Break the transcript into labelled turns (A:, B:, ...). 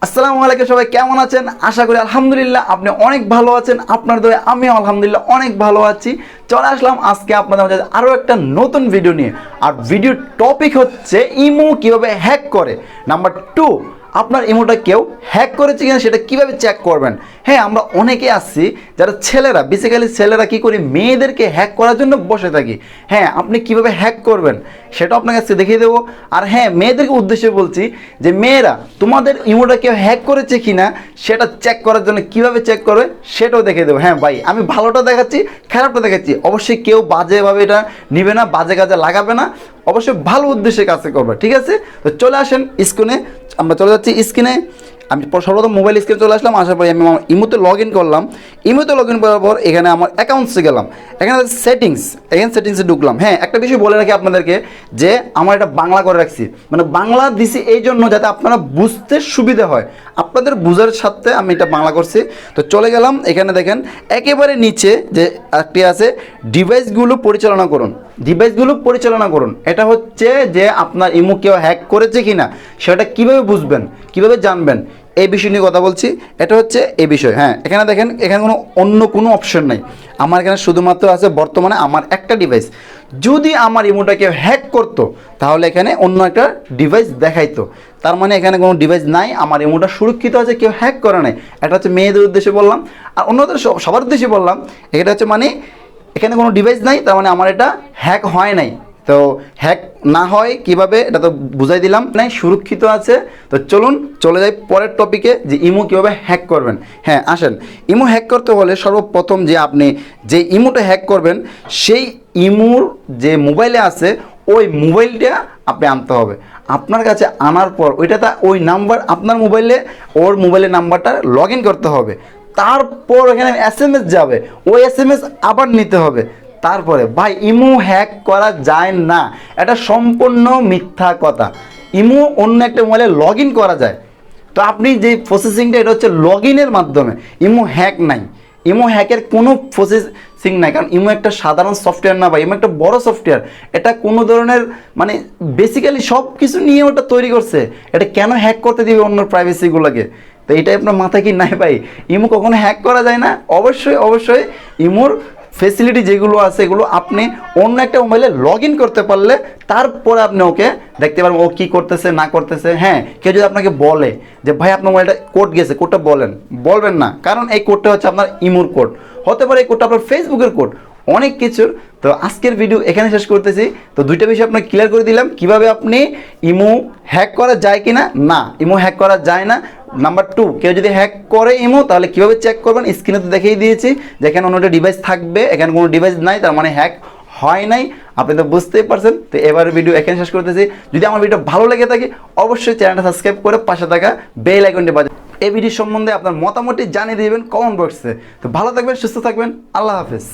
A: আসসালামু আলাইকুম, সবাই কেমন আছেন? আশা করি আলহামদুলিল্লাহ আপনি অনেক ভালো আছেন। আপনার দয়ায় আমিও আলহামদুলিল্লাহ অনেক ভালো আছি। চলে আসলাম আজকে আপনাদের মাঝে আরও একটা নতুন ভিডিও নিয়ে। আর ভিডিওর টপিক হচ্ছে ইমো কিভাবে হ্যাক করে। নাম্বার 2, আপনার ইমোটা কেউ হ্যাক করেছে কিনা সেটা কিভাবে চেক করবেন। হ্যাঁ, আমরা অনেকে আসছি যারা ছেলেরা, বেসিক্যালি ছেলেরা কী করি, মেয়েদেরকে হ্যাক করার জন্য বসে থাকি। হ্যাঁ, আপনি কিভাবে হ্যাক করবেন সেটা আপনার কাছে দেখিয়ে দেবো। আর হ্যাঁ, মেয়েদেরকে উদ্দেশ্যে বলছি যে মেয়েরা তোমাদের ইমোটা কেউ হ্যাক করেছে কিনা সেটা চেক করার জন্য কিভাবে চেক করবে সেটাও দেখিয়ে দেবো। হ্যাঁ ভাই, আমি ভালোটা দেখাচ্ছি, খারাপটা দেখাচ্ছি। অবশ্যই কেউ বাজেভাবে এটা নিবে না, বাজে কাজে লাগাবে না, অবশ্যই ভালো উদ্দেশ্যে কাজে করবে, ঠিক আছে? তো চলে আসেন স্ক্রিনে, আমরা চলে যাচ্ছি স্ক্রিনে। আমি সর্বপ্রথম মোবাইল স্ক্রিনে চলে আসলাম। আসার পরে আমি আমার ইমোতে লগ ইন করলাম। ইমোতে লগ ইন করার পর এখানে আমার অ্যাকাউন্টসে গেলাম। এখানে সেটিংস, এখানে সেটিংসে ঢুকলাম। হ্যাঁ, একটা বিষয় বলে রাখি আপনাদেরকে যে আমার এটা বাংলা করে রাখছি, মানে বাংলা দিছি এই জন্য যাতে আপনারা বুঝতে সুবিধা হয়, আপনাদের বোঝার সাথে আমি এটা বাংলা করছি। তো চলে গেলাম, এখানে দেখেন একেবারে নিচে যে একটি আছে ডিভাইসগুলো পরিচালনা করুন। ডিভাইসগুলো পরিচালনা করুন, এটা হচ্ছে যে আপনার ইমো কেউ হ্যাক করেছে কিনা সেটা কিভাবে বুঝবেন, কিভাবে জানবেন, এই বিষয় নিয়ে কথা বলছি। এটা হচ্ছে এই বিষয়। হ্যাঁ, এখানে দেখেন, এখানে অন্য কোনো অপশন নাই। আমার এখানে শুধুমাত্র আছে বর্তমানে আমার একটা ডিভাইস। যদি আমার ইমোটাকে হ্যাক করতো তাহলে এখানে অন্য একটা ডিভাইস দেখাইতো। তার মানে এখানে কোনো ডিভাইস নাই, আমার ইমোটা সুরক্ষিত আছে, কেউ হ্যাক করে নাই। এটা হচ্ছে মেয়েদের উদ্দেশ্যে বললাম। আর অন্যদের সবার উদ্দেশ্যে বললাম, এটা হচ্ছে মানে এখানে কোনো ডিভাইস নাই, তার মানে আমার এটা হ্যাক হয় নাই। তো হ্যাক না হয় কিভাবে এটা তো বুঝাই দিলাম, নাই সুরক্ষিত আছে। তো চলুন চলে যাই পরের টপিকে, যে ইমো কীভাবে হ্যাক করবেন। হ্যাঁ আসেন, ইমো হ্যাক করতে হলে সর্বপ্রথম যে আপনি যে ইমোটা হ্যাক করবেন সেই ইমোর যে মোবাইলে আছে ওই মোবাইলটা আপনি আনতে হবে। আপনার কাছে আনার পর ওইটা ওই নাম্বার আপনার মোবাইলে, ওর মোবাইলের নাম্বারটা লগ ইন করতে হবে। তারপর এখানে SMS যাবে, ওই SMS আবার নিতে হবে। তারপরে ভাই, ইমো হ্যাক করা যায় না, এটা সম্পূর্ণ মিথ্যা কথা। ইমো অন্য একটা মোবাইলে লগ ইন করা যায়। তো আপনি যে প্রসেসিংটা, এটা হচ্ছে লগ ইনের মাধ্যমে। ইমো হ্যাক নাই, ইমো হ্যাকের কোনো প্রসেসিং নাই, কারণ ইমো একটা সাধারণ সফটওয়্যার না ভাই, ইমো একটা বড় সফটওয়্যার। এটা কোনো ধরনের মানে বেসিক্যালি সব কিছু নিয়ে ওটা তৈরি করছে। এটা কেন হ্যাক করতে দিবে অন্য প্রাইভেসিগুলোকে? তো এইটাই আপনার মাথায় কি নাই ভাই? ইমো কখনো হ্যাক করা যায় না। অবশ্যই অবশ্যই ইমোর ফেসিলিটি যেগুলো আছে এগুলো আপনি অন্য একটা মোবাইলে লগ ইন করতে পারলে তারপরে আপনি ওকে দেখতে পারবেন ও কী করতেছে না করতেছে। হ্যাঁ, কেউ যদি আপনাকে বলে যে ভাই আপনার মোবাইলটা কোড গেছে, কোডটা বলবেন না, কারণ এই কোডটা হচ্ছে আপনার ইমোর কোড, হতে পারে এই কোডটা আপনার ফেসবুকের কোড, অনেক কিছুর। তো আজকের ভিডিও এখানে শেষ করতেছি। তো দুইটা বিষয় আপনাকে ক্লিয়ার করে দিলাম, কিভাবে আপনি ইমো হ্যাক করা যায় কি না। না, ইমো হ্যাক করা যায় না। নাম্বার 2, কেউ যদি হ্যাক করে ইমো তাহলে কীভাবে চেক করবেন, স্ক্রিনে তো দেখিয়ে দিয়েছি যে এখানে অন্য একটা ডিভাইস থাকবে, এখানে কোনো ডিভাইস নাই, তার মানে হ্যাক হয় নাই। আপনি তো বুঝতেই পারছেন। তো এবার ভিডিও এখানে শেষ করতেছি। যদি আমার ভিডিও ভালো লেগে থাকে অবশ্যই চ্যানেলটা সাবস্ক্রাইব করে পাশে থাকা বেল আইকনটি বাজান। এই ভিডিও সম্বন্ধে আপনার মতামতটি জানিয়ে দিবেন কমেন্ট বক্সে। তো ভালো থাকবেন, সুস্থ থাকবেন, আল্লাহ হাফেজ।